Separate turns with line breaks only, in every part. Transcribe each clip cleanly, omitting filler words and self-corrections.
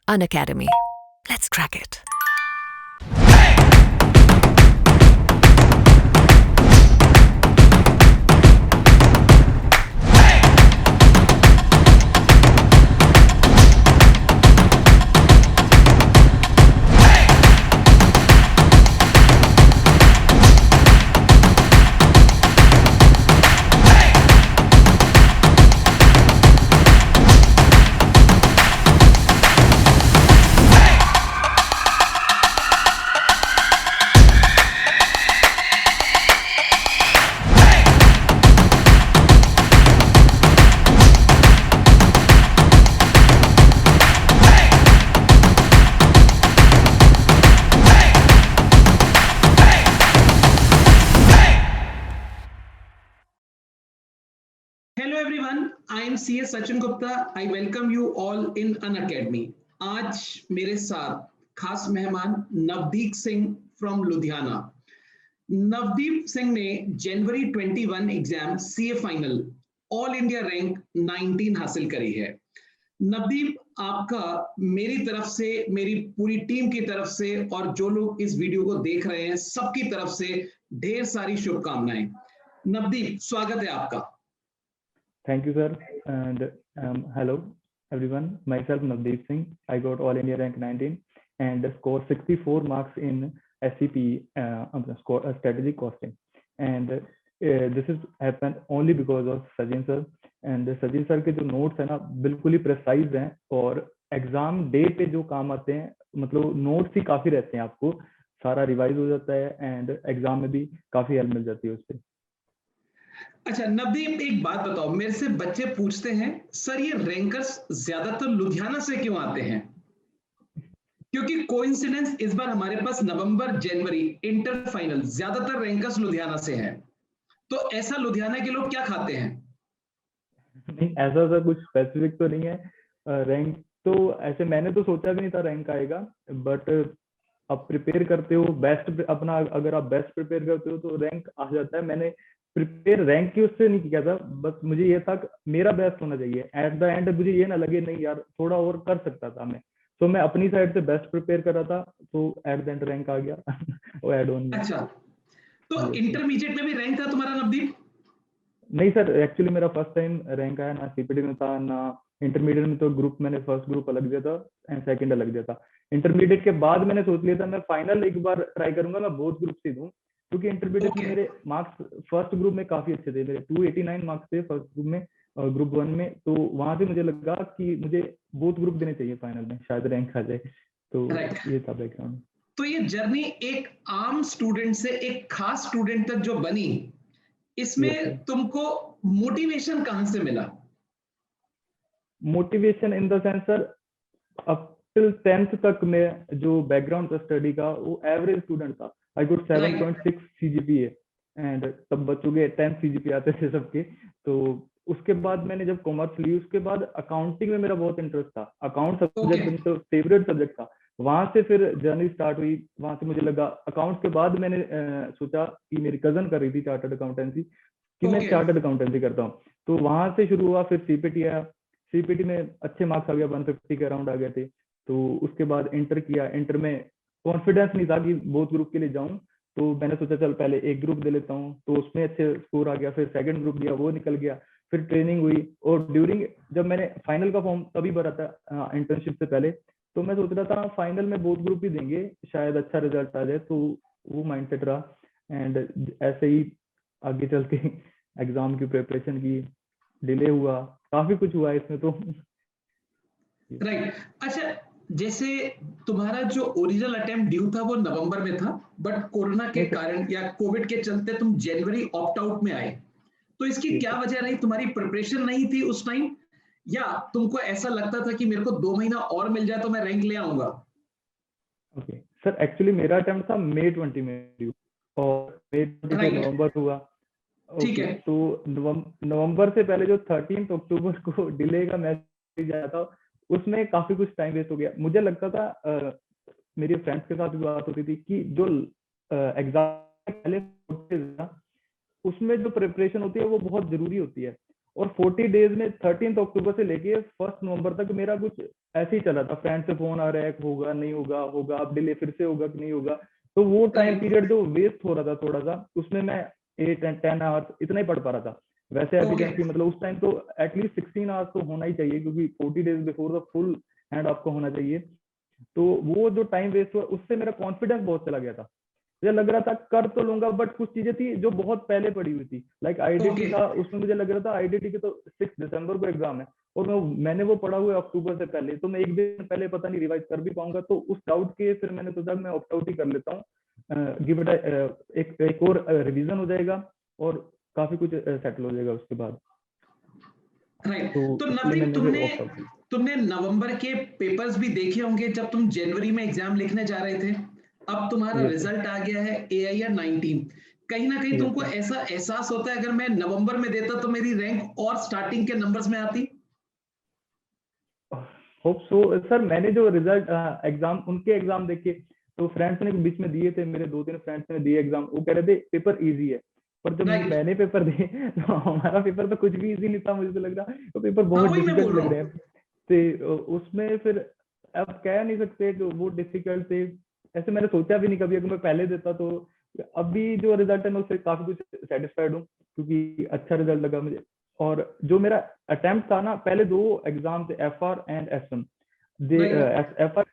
Unacademy. Let's crack it.
Hello everyone, I am CS Sachin Gupta. I welcome you all in Unacademy. आज मेरे साथ खास मेहमान Navdeep Singh from Ludhiana. Navdeep Singh ने जनवरी 21 exam CA final all India rank 19 हासिल करी है। नवदीप, आपका मेरी तरफ से, मेरी पूरी टीम की तरफ से और जो लोग इस वीडियो को देख रहे हैं सबकी तरफ से ढेर सारी शुभकामनाएं। नवदीप, स्वागत है आपका।
Thank you, sir. And hello, everyone. Myself, Navdeep Singh. I got All India rank 19 and scored 64 marks in SCP, strategic costing. And this is happened only because of Sajin sir. And Sajin sir के जो notes है ना बिल्कुल ही precise हैं और exam day पे जो काम आते हैं, मतलब नोट्स ही काफी रहते हैं, आपको सारा रिवाइज हो जाता है एंड एग्जाम में भी काफी हेल्प मिल जाती है उससे।
अच्छा नवदीप, एक बात बताओ, मेरे से बच्चे पूछते हैं सर ये रैंकर्स ज्यादातर लुधियाना से क्यों आते हैं? क्योंकि कोइंसिडेंस इस बार हमारे पास नवंबर जनवरी इंटर फाइनल ज्यादातर रैंकर्स लुधियाना से हैं, तो ऐसा लुधियाना के लोग क्या खाते हैं?
नहीं, ऐसा कुछ स्पेसिफिक तो नहीं है। रैंक तो ऐसे मैंने तो सोचा भी नहीं था रैंक आएगा, बट आप प्रिपेयर करते हो बेस्ट अपना, अगर आप बेस्ट प्रिपेयर करते हो तो रैंक आ जाता है। मैंने प्रिपेयर रैंक की उससे नहीं किया था, बस मुझे ये था कि मेरा बेस्ट होना चाहिए। एट द एंड मुझे ये ना लगे नहीं यार थोड़ा और कर सकता था मैं, तो मैं अपनी साइड से बेस्ट प्रिपेयर कर रहा था, तो एट द एंड रैंक आ गया वो एड ऑन में।
अच्छा, तो इंटरमीडिएट में भी रैंक था तुम्हारा नवदीप?
नहीं सर, एक्चुअली मेरा फर्स्ट टाइम रैंक आया, ना सीपीटी में था ना इंटरमीडिएट में। तो ग्रुप मैंने फर्स्ट ग्रुप अलग दिया था एंड सेकंड अलग दिया था। इंटरमीडिएट के बाद मैंने सोच लिया था मैं फाइनल एक बार ट्राई करूंगा, मैं बोथ ग्रुप से दूं, क्योंकि इंटरमीडिएट में मेरे मार्क्स फर्स्ट ग्रुप में काफी अच्छे थे, मेरे 289 मार्क्स थे फर्स्ट ग्रुप में और ग्रुप 1 में। तो वहां से मुझे लगा कि मुझे बोथ ग्रुप देने चाहिए फाइनल में, शायद रैंक आ जाए। तो ये था बैकग्राउंड।
तो ये जर्नी एक आम स्टूडेंट से एक खास स्टूडेंट तक जो बनी, इसमें तुमको मोटिवेशन कहां से मिला?
Motivation in the sense sir, up till 10th तक में जो बैकग्राउंड था स्टडी का वो एवरेज स्टूडेंट था। आई गुड 7.6 सीजीपीए एंड तब बच्चों के 10 सीजीपीए आते थे सबके। तो उसके बाद मैंने जब कॉमर्स ली, उसके बाद अकाउंटिंग में मेरा बहुत इंटरेस्ट था। अकाउंट सब्जेक्ट तो फेवरेट सब्जेक्ट था। वहां से फिर जर्नी स्टार्ट हुई। वहां से मुझे लगा अकाउंट्स के बाद मैंने सोचा कि मेरी कजन कर रही थी चार्टर्ड अकाउंटेंसी, कि मैं चार्टर्ड अकाउंटेंसी करता हूँ। तो वहां से शुरू हुआ, फिर सीपीटी आया। सीपीटी में अच्छे मार्क्स आ गया, 150 के अराउंड आ गए थे। तो उसके बाद इंटर किया। इंटर में कॉन्फिडेंस नहीं था कि बोथ ग्रुप के लिए जाऊं, तो मैंने सोचा चल पहले एक ग्रुप दे लेता हूं, तो उसमें अच्छे स्कोर आ गया। फिर सेकंड ग्रुप दिया, वो निकल गया। फिर ट्रेनिंग हुई और ड्यूरिंग जब मैंने फाइनल का फॉर्म तभी भरा था इंटर्नशिप से पहले, तो मैं सोच रहा था फाइनल में बोथ ग्रुप ही देंगे, शायद अच्छा रिजल्ट आ जाए। तो वो माइंडसेट रहा एंड ऐसे ही आगे चल के एग्जाम की प्रिपरेशन की, डिले हुआ, काफी कुछ हुआ इसमें तो।
राइट। अच्छा, जैसे तुम्हारा जो ओरिजिनल अटेम्प्ट ड्यू था वो नवंबर में था, बट कोरोना के कारण या कोविड के चलते तुम जनवरी ऑप्ट आउट में आए, तो इसकी क्या वजह रही? तुम्हारी प्रिपरेशन नहीं थी उस टाइम, या तुमको ऐसा लगता था कि मेरे को 2 महीना और मिल जाए तो मैं रैंक ले आऊंगा?
ओके सर, एक्चुअली मेरा अटेम्प्ट था मई 20 में ड्यू और मई 20 से नवंबर हुआ।
ठीक है।
तो नवंबर से पहले जो 13 अक्टूबर को डिले का मैसेज आया था, उसमें काफी कुछ टाइम वेस्ट हो गया। मुझे लगता था मेरे फ्रेंड्स के साथ भी बात होती थी कि जो एग्जाम पहले उसमें जो प्रिपरेशन होती है वो बहुत जरूरी होती है। और 40 डेज में 13 अक्टूबर से लेके 1 नवंबर तक मेरा कुछ ऐसे ही चला था। फ्रेंड से फोन आ रहा है, होगा नहीं होगा, होगा अब डिले फिर से होगा कि नहीं होगा। तो वो टाइम पीरियड जो वेस्ट हो रहा था थोड़ा सा, उसमें मैं 8 एंड 10 आवर्स इतना ही पढ़ पा रहा था। वैसे एफिशिएंसी मतलब उस टाइम तो एटलीस्ट 16 आवर्स तो होना ही चाहिए, क्योंकि 40 days before the full hand आपको होना चाहिए। तो वो जो टाइम वेस्ट हुआ उससे मेरा कॉन्फिडेंस बहुत चला गया था। मुझे लग रहा था कर तो लूंगा, बट कुछ चीजें थी जो बहुत पहले पड़ी हुई थी। लाइक आईडीटी था, उसमें मुझे लग रहा था आईडीटी के तो 6 दिसंबर को एग्जाम है, और मैंने वो पढ़ा हुआ अक्टूबर से पहले, तो मैं एक दिन पहले पता नहीं रिवाइज कर भी पाऊंगा। तो उस डाउट के फिर मैंने सोचा मैं ऑप्ट आउट ही कर लेता हूँ, गिव इट एक और रिवीजन हो जाएगा और काफी कुछ सेटल हो जाएगा उसके बाद।
राइट।
तो
तो
इसलिए
नवदीप,
मैंने फिर opt out किया।
तुमने नवंबर के पेपर्स भी देखे होंगे जब तुम जनवरी में एग्जाम लिखने जा रहे थे। अब तुम्हारा
Yes, sir.
रिजल्ट आ गया है AIR 19। कहीं ना कहीं
Yes,
तुमको
sir.
ऐसा एहसास होता है अगर मैं नवंबर में देता तो मेरी रैंक और स्टार्टिंग के नंबर्स में आती?
Hope so sir. मैंने जो रिजल्ट एग्जाम उनके एग्जाम देखे, तो फ्रेंड्स ने बीच में दिए थे, मेरे 2-3 फ्रेंड्स ने दिए एग्जाम, वो कह रहे थे पेपर इजी है। पर जब
राइट।
मैंने पेपर दिए तो हमारा पेपर तो कुछ भी इजी नहीं था, मुझे तो लग रहा तो पेपर
हाँ,
बहुत
वही मैं बोल
डिफिकल्ट
रहा
लग रहे
हूँ।
हैं। तो उसमें फिर अब कह नहीं सकते कि वो डिफिकल्ट थे, ऐसे मैंने सोचा भी नहीं कभी अगर मैं पहले देता तो। अभी जो रिजल्ट है मैं उससे काफी कुछ सेटिस्फाइड हूँ, क्योंकि अच्छा रिजल्ट लगा मुझे। और जो मेरा अटेम्प्ट था ना, पहले 2 एग्जाम थे, FR and SM।
Right.
FR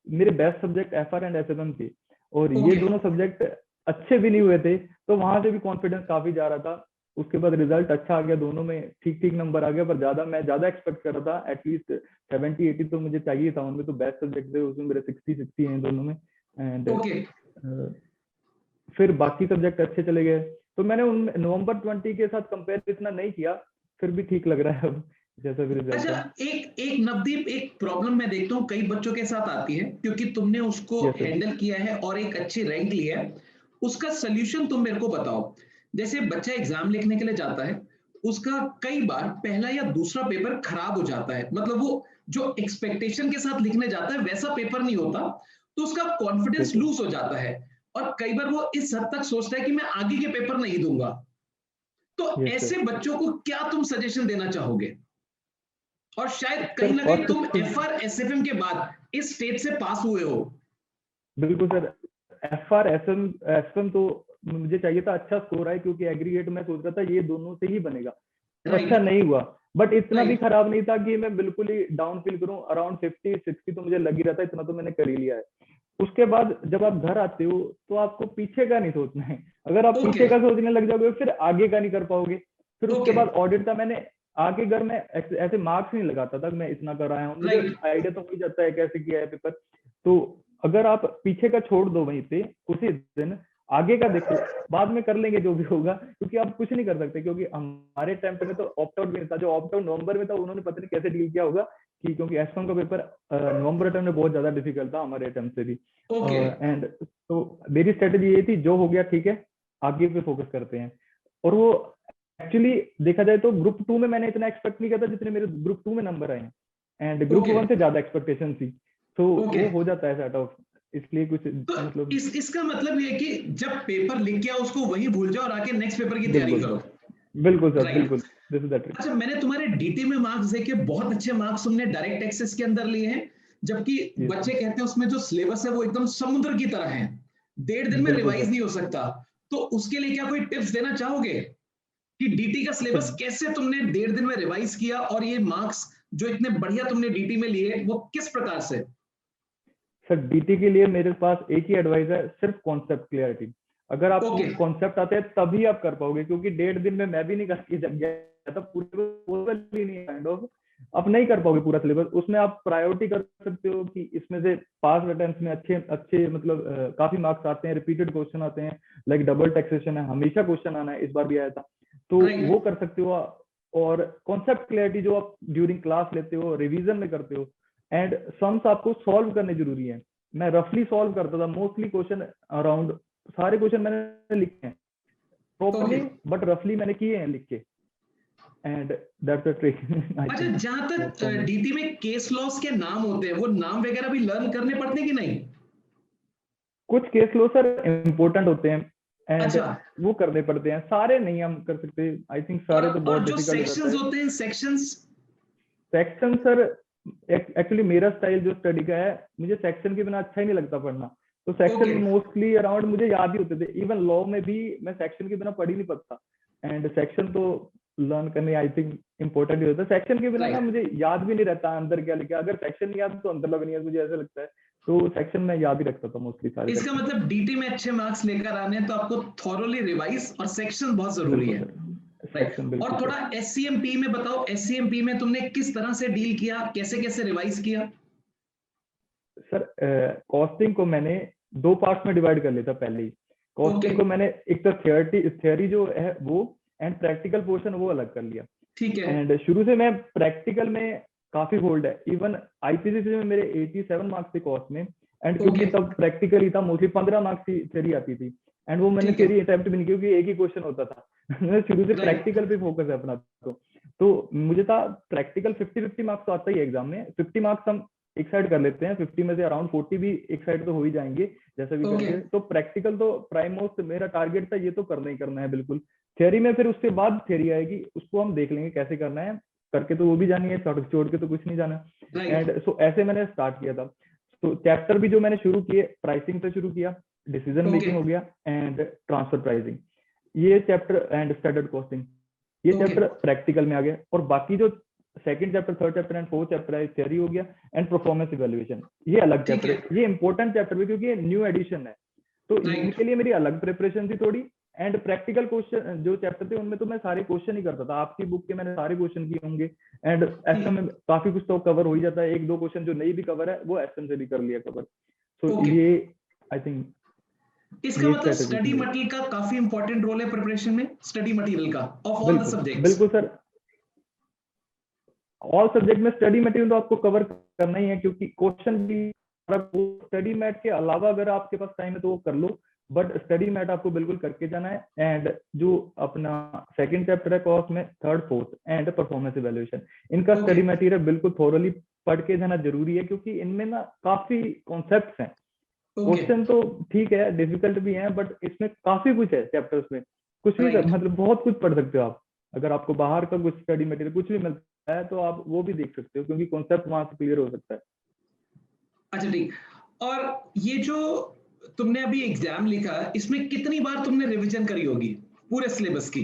मेरे best subject FR and SM थे, और ये
ओके।
दोनों सब्जेक्ट अच्छे भी नहीं हुए थे, तो वहां से भी कॉन्फिडेंस काफी जा रहा था। उसके बाद रिजल्ट अच्छा आ गया, दोनों में ठीक ठीक नंबर आ गया, पर मैं ज्यादा एक्सपेक्ट कर रहा था। एटलीस्ट 70-80 तो मुझे चाहिए था। उनमें तो बेस्ट सब्जेक्ट थे, उसमें मेरे 60-60 हैं दोनों में। And
okay.
फिर बाकी सब्जेक्ट अच्छे चले गए, तो मैंने उन नवंबर 20 के साथ कंपेयर इतना नहीं किया। फिर भी ठीक लग रहा है अब, जैसा भी रिजल्ट
अच्छा,
है।
एक एक नवदीप, एक प्रॉब्लम मैं देखता हूँ कई बच्चों के साथ आती है, क्योंकि तुमने उसको
यस सर।
हैंडल किया है और एक अच्छी रैंक लिया है। उसका सोल्यूशन तुम मेरे को बताओ। जैसे बच्चा एग्जाम लिखने के लिए जाता है, उसका कई बार पहला या दूसरा पेपर खराब हो जाता है, मतलब वो जो एक्सपेक्टेशन के साथ लिखने जाता है वैसा पेपर नहीं होता, तो उसका
यस
कॉन्फिडेंस
सर।
लूज हो जाता है। और कई बार वो इस हद तक सोचता है कि मैं आगे के पेपर नहीं दूंगा। तो
यस
ऐसे
सर।
बच्चों को क्या तुम सजेशन देना चाहोगे? और शायद कहीं
सर
ना कहीं
फर्स्ट
तुम
थिंग,
FR SFM के बाद इस स्टेज से पास हुए हो।
बिल्कुल सर। FR SM तो मुझे चाहिए था अच्छा स्कोर आए, क्योंकि एग्रीगेट में सोच रहा था ये दोनों से ही बनेगा। तो अच्छा
राइट।
नहीं हुआ, बट इतना भी
राइट।
खराब नहीं था कि मैं बिल्कुल ही डाउन फील करूं। अराउंड 50-60 तो मुझे लग ही रहा था, इतना तो मैंने कर ही लिया है। उसके बाद जब आप घर आते हो तो आपको पीछे का नहीं सोचना है। अगर आप
ओके।
पीछे का सोचने लग जाओगे फिर आगे का नहीं कर पाओगे। फिर उसके
ओके।
बाद ऑडिट का मैंने आगे घर में ऐसे मार्क्स नहीं लगाता था, मैं इतना कर आया हूँ, मुझे
राइट।
आइडिया तो हो ही जाता है कैसे किया है पेपर। तो अगर आप पीछे का छोड़ दो वहीं पे उसी दिन, आगे का देखो, बाद में कर लेंगे जो भी होगा, क्योंकि आप कुछ नहीं कर सकते। क्योंकि हमारे टाइम पे में तो ऑप्ट आउट भी था, जो ऑप्ट आउट नवंबर में था उन्होंने पता नहीं कैसे डील किया होगा, कि क्योंकि एसकॉम का पेपर नवंबर टाइम में बहुत ज्यादा डिफिकल्ट था हमारे अटेम्प्ट से भी।
ओके।
एंड तो मेरी स्ट्रेटेजी ये थी, जो हो गया ठीक है, आगे पे फोकस करते हैं। और वो एक्चुअली देखा जाए तो ग्रुप 2 में मैंने इतना एक्सपेक्ट नहीं किया था जितने मेरे ग्रुप 2 में नंबर आए हैं, एंड ग्रुप
ओके।
1 से ज्यादा एक्सपेक्टेशन थी। तो
ओके।
वो हो जाता है सेट ऑफ, इसलिए कुछ
तो
मतलब।
इसका मतलब ये है कि जब पेपर लिख के आओ उसको वही भूल जाओ और आके नेक्स्ट पेपर की तैयारी
बिल्कुल
करो।
बिल्कुल सर,
राइट।
बिल्कुल, दिस इज द ट्रिक।
अच्छा, मैंने तुम्हारे डीटी में मार्क्स देखे, बहुत अच्छे मार्क्स तुमने डायरेक्ट एक्सेस के अंदर लिए हैं, जबकि
यस
बच्चे
सर।
कहते हैं उसमें जो सिलेबस है वो एकदम समुद्र की तरह है, 1.5 दिन में
बिल्कुल
रिवाइज
सर।
नहीं हो सकता। तो उसके लिए क्या कोई टिप्स देना चाहोगे कि डीटी का
सर
सिलेबस कैसे तुमने 1.5 दिन में रिवाइज किया, और ये मार्क्स जो इतने बढ़िया तुमने डीटी में लिए वो किस प्रकार से?
सर डीटी के लिए मेरे पास एक ही एडवाइस है, सिर्फ कॉन्सेप्ट क्लियरिटी। अगर आपको
ओके।
कॉन्सेप्ट आते हैं तभी आप कर पाओगे, क्योंकि 1.5 दिन में मैं भी नहीं करके जग गया था पूरे नहीं काइंड ऑफ। आप नहीं कर पाओगे पूरा सिलेबस। उसमें आप प्रायोरिटी कर सकते हो कि इसमें से पास अटेम्प्ट में अच्छे अच्छे मतलब काफी मार्क्स आते हैं, रिपीटेड क्वेश्चन आते हैं, लाइक डबल टैक्सेशन है, हमेशा क्वेश्चन आना है, इस बार भी आया था, तो वो
राइट।
कर सकते हो। और कॉन्सेप्ट क्लियरिटी जो आप ड्यूरिंग क्लास लेते हो, रिवीजन में करते हो, एंड सम्स आपको सॉल्व करने जरूरी है। मैं रफली सॉल्व करता था मोस्टली क्वेश्चन, अराउंड सारे क्वेश्चन मैंने लिखे हैं
ओके।
प्रॉपर्ली, बट रफली मैंने किए हैं लिख के, एंड दैट्स द ट्रिक आई
अच्छा,
थिंक
जहां तक
फॉर मी।
डीटी में केस लॉस के नाम होते हैं, वो नाम वगैरह भी लर्न करने पड़ते हैं कि नहीं?
कुछ केस लो सर इम्पोर्टेंट होते हैं, एंड
अच्छा,
वो करने पड़ते हैं, सारे नहीं हम कर सकते, आई थिंक सारे तो
और
बहुत
जो
डिफिकल्ट हो जाता
सेक्शंस
है।
होते हैं, सेक्शंस।
सेक्शन सर, एक्चुअली मेरा स्टाइल जो स्टडी का है, मुझे सेक्शन के बिना अच्छा ही नहीं लगता पढ़ना, तो सेक्शन
ओके,
मोस्टली अराउंड मुझे याद ही होते थे। इवन लॉ में भी मैं सेक्शन के बिना पढ़ ही नहीं पाता, एंड सेक्शन तो लर्न करने आई थिंक इम्पोर्टेंट ही होता है। सेक्शन के बिना ना
राइट।
मुझे याद भी नहीं रहता अंदर क्या लिखा, अगर सेक्शन नहीं याद तो अंदर लग नहीं है, मुझे ऐसा लगता है। तो सेक्शन में याद ही रखता था मोस्टली सारे
इसका
सेक्शन।
मतलब डीटी में अच्छे मार्क्स लेकर आने हैं तो आपको थॉरोली रिवाइज और सेक्शन बहुत जरूरी
बिल्कुल
है।
Sir,
right.
सेक्शन
और
बिल्कुल
थोड़ा
सर।
एससीएमपी में बताओ, एससीएमपी में तुमने किस तरह से डील किया, कैसे कैसे रिवाइज किया?
सर कॉस्टिंग को मैंने दो पार्ट्स में डिवाइड कर लिया था पहले ही।
ओके,
कॉस्टिंग को मैंने एक तो थ्योरी जो है वो, एंड प्रैक्टिकल पोर्शन वो अलग कर लिया।
ठीक है।
एंड शुरू से मैं प्रैक्टिकल में काफी होल्ड है, इवन आईपीसीसी में मेरे 87 मार्क्स थे कॉस्ट में, एंड क्योंकि
ओके,
तब प्रैक्टिकल ही था, मोस्टली 15 मार्क्स की थ्योरी आती थी, एंड वो मैंने
ठीक है।
थ्योरी अटेम्प्ट भी नहीं की क्योंकि एक ही क्वेश्चन होता था। मैं शुरू से
राइट,
प्रैक्टिकल पे फोकस है अपना। तो मुझे था प्रैक्टिकल 50-50 मार्क्स तो आता ही है एग्जाम में, 50 मार्क्स हम एक साइड कर लेते हैं, 50 में से अराउंड 40 भी एक साइड तो हो ही जाएंगे जैसा भी
ओके,
करके। तो प्रैक्टिकल तो प्राइम मोस्ट मेरा टारगेट था, ये तो करना ही करना है बिल्कुल। थ्योरी में फिर उसके बाद थ्योरी आएगी, उसको हम देख लेंगे कैसे करना है, करके तो वो भी जानी है, छोड़ के तो कुछ नहीं जाना।
राइट।
एंड सो ऐसे मैंने स्टार्ट किया था। तो चैप्टर भी जो मैंने शुरू किए, प्राइसिंग से शुरू किया, डिसीजन
ओके,
मेकिंग हो गया, एंड ट्रांसफर प्राइसिंग, ये चैप्टर, एंड स्टैंडर्ड कॉस्टिंग, ये
ओके,
चैप्टर प्रैक्टिकल में आ गया। और बाकी जो second chapter, third chapter and fourth chapter है, थ्योरी हो गया, एंड परफॉर्मेंस इवैल्यूएशन, ये अलग
ठीक
चैप्टर
है।
है। ये इंपॉर्टेंट चैप्टर है क्योंकि ये न्यू एडिशन है, तो
राइट,
इनके लिए मेरी अलग प्रिपरेशन थी थोड़ी। एंड प्रैक्टिकल क्वेश्चन जो चैप्टर थे उनमें तो मैं सारे क्वेश्चन ही करता था, आपकी बुक के मैंने सारे क्वेश्चन किए होंगे, एंड एसएम में काफी कुछ तो कवर हो ही जाता है, एक दो क्वेश्चन जो नहीं भी कवर है वो एसएम से भी कर लिया कवर। तो
ओके।
ये आई थिंक
इसका
ये
मतलब
स्ट्रेटेजी थी
स्टडी
मेरी।
मटेरियल का काफी इंपॉर्टेंट रोल है प्रिपरेशन में, स्टडी मटेरियल का ऑफ ऑल द
बिल्कुल
सब्जेक्ट्स।
बिल्कुल सर, ऑल सब्जेक्ट में स्टडी मटेरियल तो आपको कवर करना ही है, क्योंकि क्वेश्चन भी स्टडी मैट के अलावा अगर आपके पास टाइम है तो वो कर लो, बट स्टडी मैट आपको बिल्कुल करके जाना है। एंड जो अपना सेकंड चैप्टर है कॉस्ट में, third fourth and performance evaluation, इनका
ओके,
स्टडी मटेरियल बिल्कुल थोरली पढ़ के जाना जरूरी है, क्योंकि इनमें ना काफी कॉन्सेप्ट्स हैं।
ओके।
क्वेश्चन तो ठीक है, डिफिकल्ट भी है, बट इसमें काफी कुछ है चैप्टर्स में, कुछ भी
राइट।
मतलब बहुत कुछ पढ़ सकते हो आप। अगर आपको बाहर का कुछ स्टडी मटेरियल कुछ भी मिलता है तो आप वो भी देख सकते हो, क्योंकि कॉन्सेप्ट वहां से क्लियर हो सकता है।
अच्छा, ठीक। और ये जो तुमने अभी एग्जाम लिखा, इसमें कितनी बार तुमने रिवीजन करी होगी पूरे सिलेबस की?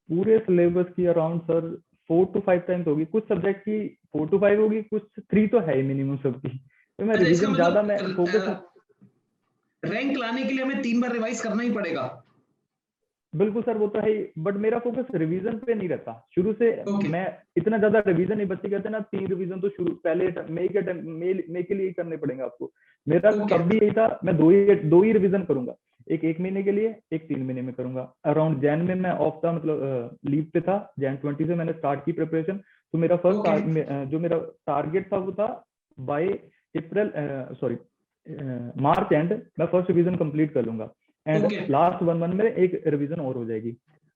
पूरे सिलेबस की अराउंड सर 4 to 5 टाइम्स होगी, कुछ सब्जेक्ट की 4 to 5 होगी, कुछ 3 तो है ही मिनिमम सबकी। तो मैं
अच्छा, इसका
रिवीजन ज्यादा, मैं फोकस,
मतलब रैंक लाने के लिए हमें 3 बार रिवाइज करना ही पड़ेगा?
बिल्कुल सर वो तो है ही, बट मेरा फोकस रिवीजन पे नहीं रहता शुरू से।
ओके,
मैं इतना ज्यादा रिवीजन नहीं, बच्चे कहते हैं ना 3 रिवीजन तो शुरू पहले मई के लिए ही करने पड़ेंगे आपको। मेरा
ओके,
तब भी यही था, मैं दो ही रिवीजन करूंगा, एक महीने के लिए, एक 3 महीने में करूंगा। अराउंड जैन में मैं ऑफ था, मतलब लीव पे था, जैन 20 से मैंने स्टार्ट की प्रिपरेशन। तो मेरा
ओके,
जो मेरा टारगेट था वो था by April, sorry March and मैं फर्स्ट रिवीजन कंप्लीट कर लूंगा, एंड
ओके।
लास्ट 1 मंथ में एक रिवीजन और हो जाएगी।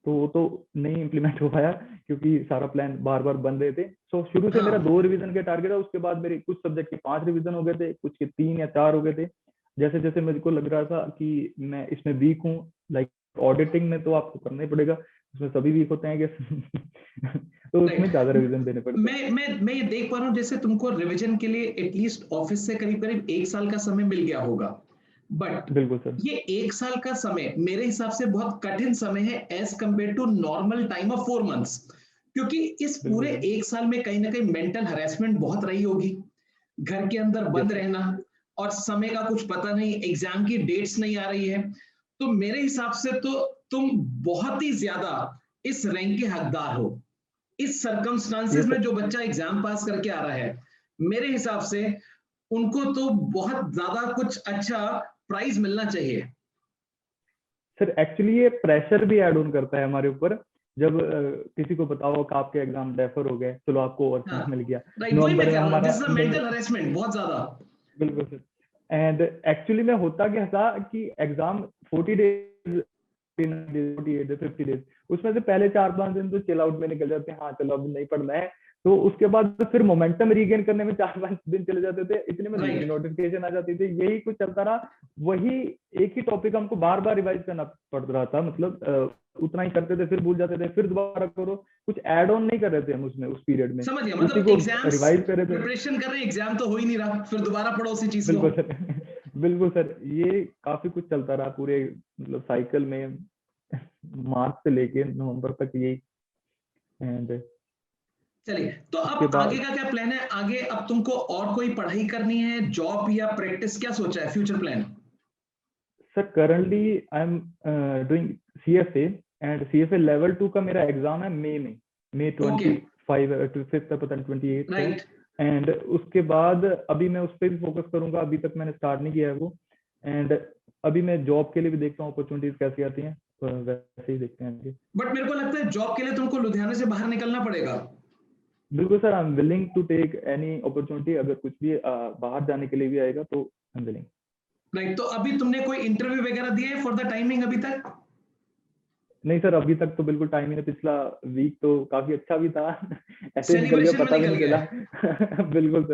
तो वो तो नहीं इम्प्लीमेंट हो पाया क्योंकि सारा प्लान बार बार बन रहे थे। सो शुरू से मेरा
हाँ,
2 रिवीजन के टारगेट है, उसके बाद मेरे कुछ सब्जेक्ट के 5 रिवीजन हो गए थे, कुछ के 3 या 4 हो गए थे। जैसे जैसे मेरे को लग रहा था कि मैं इसमें वीक हूँ, लाइक ऑडिटिंग में तो आपको करना ही पड़ेगा, उसमें सभी वीक होते हैं कि तो
राइट।
उसमें ज्यादा रिवीजन देने पड़ते हैं।
मैं ये देख पा रहा हूँ जैसे तुमको रिवीजन के लिए एटलीस्ट ऑफिस से करीब करीब 1 साल का समय मिल गया होगा, बट
बिल्कुल सर।
ये 1 साल का समय मेरे हिसाब से बहुत कठिन समय है as compare to normal time of 4 months, क्योंकि इस
बिल्कुल
पूरे
सर।
1 साल में कहीं ना कहीं मेंटल हरेसमेंट बहुत रही होगी, घर के अंदर
यस
बंद
सर।
रहना, और समय का कुछ पता नहीं, एग्जाम की डेट्स नहीं आ रही है। तो मेरे हिसाब से तो तुम बहुत ही ज्यादा इस रैंक के हकदार हो। इस सर्कमस्टांसिस
यस
में
सर।
जो बच्चा एग्जाम पास करके आ रहा है, मेरे हिसाब से उनको तो बहुत ज्यादा कुछ अच्छा प्राइज मिलना चाहिए।
सर एक्चुअली ये प्रेशर भी ऐड ऑन करता है हमारे ऊपर, जब किसी को बताओ कि आपके एग्जाम रेफर हो गए, चलो आपको ओवर
हाँ,
चांस मिल गया,
राइट, वही मैं
नवंबर
कह
में
रहा हूँ,
हमारा
दिस इज
नहीं।
मेंटल हरेसमेंट बहुत ज्यादा।
बिल्कुल सर। एंड एक्चुअली में होता क्या था कि एग्जाम 40 डेज, 48 डेज, 50 डेज, उसमें से पहले 4-5 दिन तो चिल आउट में निकल जाते हैं, हाँ चलो अब नहीं पढ़ना है, तो उसके बाद फिर मोमेंटम रीगेन करने में 4-5 दिन चले जाते थे, इतने में
Right.
नोटिफिकेशन आ जाती थी, यही कुछ चलता रहा। वही एक ही टॉपिक हमको बार बार रिवाइज करना पड़ रहा था, मतलब उतना ही करते थे, फिर भूल जाते थे, फिर दोबारा करो, कुछ ऐड ऑन नहीं कर रहे थे हम उसमें उस पीरियड में,
समझ गया,
उसी
मतलब
को
एग्जाम्स
रिवाइज कर रहे थे।
प्रिपरेशन कर रहे हैं, एग्जाम तो हो ही नहीं रहा, फिर दोबारा पढ़ो उसी चीज को।
बिल्कुल सर बिल्कुल सर, ये काफी कुछ चलता रहा पूरे मतलब साइकिल में, मार्च से लेके नवंबर तक यही। एंड
चलिए, तो
उसके
अब
बाद
आगे का क्या प्लान है? आगे अब तुमको और कोई पढ़ाई करनी है, जॉब या प्रैक्टिस, क्या सोचा है, future plan?
Sir currently I am doing CFA, and CFA level 2 का मेरा एग्जाम है मई 25 तक, पता नहीं 28 है।
राइट।
एंड उसके बाद अभी मैं उस पर भी फोकस करूंगा, अभी तक मैंने स्टार्ट नहीं किया है वो। एंड अभी मैं जॉब के लिए भी देखता हूँ अपॉर्चुनिटीज कैसी आती हैं, तो वैसे ही देखते हैं आगे।
बट मेरे को लगता है जॉब के लिए तुमको लुधियाना से बाहर निकलना पड़ेगा।
बिल्कुल sir, I am willing to take any opportunity, अगर कुछ भी बाहर जाने के लिए भी आएगा तो आई एम विलिंग।
राइट, तो अभी तुमने कोई इंटरव्यू वगैरह दिए है फॉर द टाइमिंग अभी तक?
नहीं सर, अभी तक तो बिल्कुल टाइम ही नहीं, पिछला वीक तो काफी अच्छा भी था ऐसे निकल गया,
सेलिब्रेशन में
पता भी
निकल
नहीं चला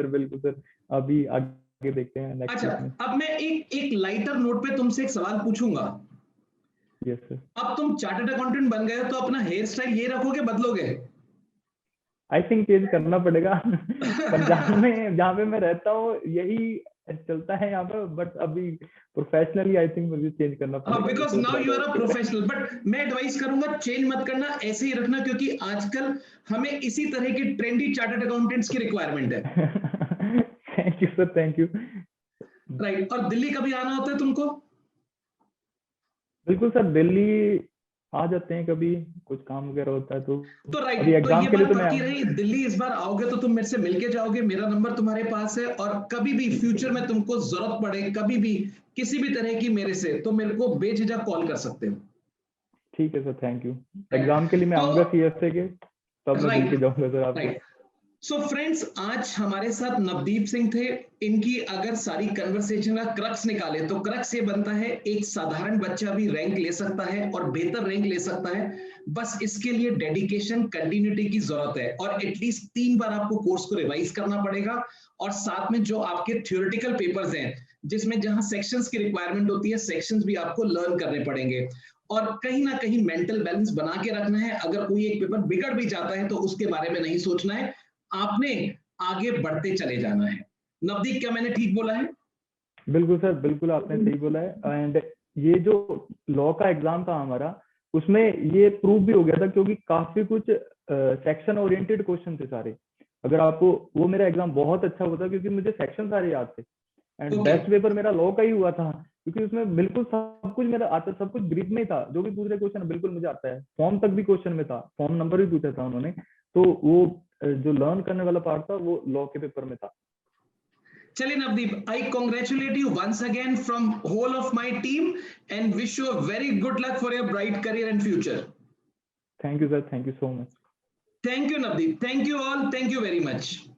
बिल्कुल सर, अभी आगे देखते हैं नेक्स्ट
अच्छा,
वीक में।
अब मैं एक लाइटर नोट पे तुमसे एक सवाल पूछूंगा।
Yes sir.
अब तुम चार्टर्ड अकाउंटेंट बन गए हो, तो अपना हेयर स्टाइल ये रखोगे, बदलोगे?
आई थिंक चेंज करना पड़ेगा पंजाब में जहाँ पे मैं रहता हूँ यही चलता है यहाँ पे, बट अभी प्रोफेशनली आई थिंक मुझे चेंज करना पड़ेगा।
Because now you are a professional, but मैं एडवाइस करूंगा चेंज मत करना, ऐसे ही रखना, क्योंकि आजकल हमें इसी तरह की ट्रेंडी चार्टर्ड अकाउंटेंट्स की रिक्वायरमेंट है।
Thank you sir, thank you.
Right, और दिल्ली कभी आना होता है तुमको?
बिल्कुल सर, दिल्ली आ जाते हैं कभी, कुछ काम वगैरह होता है तो
राइट,
अभी
तो
एग्जाम
ये
के लिए
बात
तो मैं
पक्की रही, दिल्ली इस बार आओगे तो तुम मेरे से मिलके जाओगे, मेरा नंबर तुम्हारे पास है, और कभी भी फ्यूचर में तुमको जरूरत पड़े, कभी भी किसी भी तरह की मेरे से, तो मेरे को बेझिझक कॉल कर सकते हो।
ठीक है सर, थैंक यू। एग्जाम के लिए मैं आऊंगा CFA के, तब मैं मिलके जाऊंगा सर आपसे।
राइट। सो फ्रेंड्स, आज हमारे साथ नवदीप सिंह थे। इनकी अगर सारी कन्वर्सेशन का क्रक्स निकाले तो क्रक्स ये बनता है, एक साधारण बच्चा भी रैंक ले सकता है और बेहतर रैंक ले सकता है, बस इसके लिए डेडिकेशन, कंटिन्यूटी की जरूरत है, और एटलीस्ट 3 बार आपको कोर्स को रिवाइज करना पड़ेगा, और साथ में जो आपके थ्योरेटिकल पेपर्स हैं, जिसमें जहां सेक्शंस की रिक्वायरमेंट होती है, सेक्शंस भी आपको लर्न करने पड़ेंगे, और कहीं ना कहीं मेंटल बैलेंस बना के रखना है। अगर कोई एक पेपर बिगड़ भी जाता है तो उसके बारे में नहीं सोचना है, आपने आगे बढ़ते चले जाना है। नवदीप, क्या मैंने ठीक बोला है?
बिल्कुल सर, बिल्कुल आपने सही बोला है। एंड ये जो लॉ का एग्जाम था हमारा, उसमें ये प्रूव भी हो गया था, क्योंकि काफी कुछ सेक्शन ओरिएंटेड क्वेश्चन थे सारे। अगर आपको वो मेरा एग्जाम बहुत अच्छा हुआ था, क्योंकि मुझे सेक्शन सारे याद थे। एंड बेस्ट पेपर मेरा लॉ का ही हुआ था, क्योंकि उसमें बिल्कुल सब कुछ मेरा आता, सब कुछ ब्रीफ में ही था, जो भी पूछ रहे क्वेश्चन बिल्कुल मुझे आता है, फॉर्म तक भी क्वेश्चन में था, फॉर्म नंबर भी पूछा था उन्होंने, तो वो जो लर्न करने वाला पार्ट था वो लॉ के पेपर में था।
चलिए Navdeep, I congratulate you once again from whole of my team, and wish you a very good luck for your bright career and future.
Thank you sir, thank you so much.
Thank you Navdeep, thank you all, thank you very much.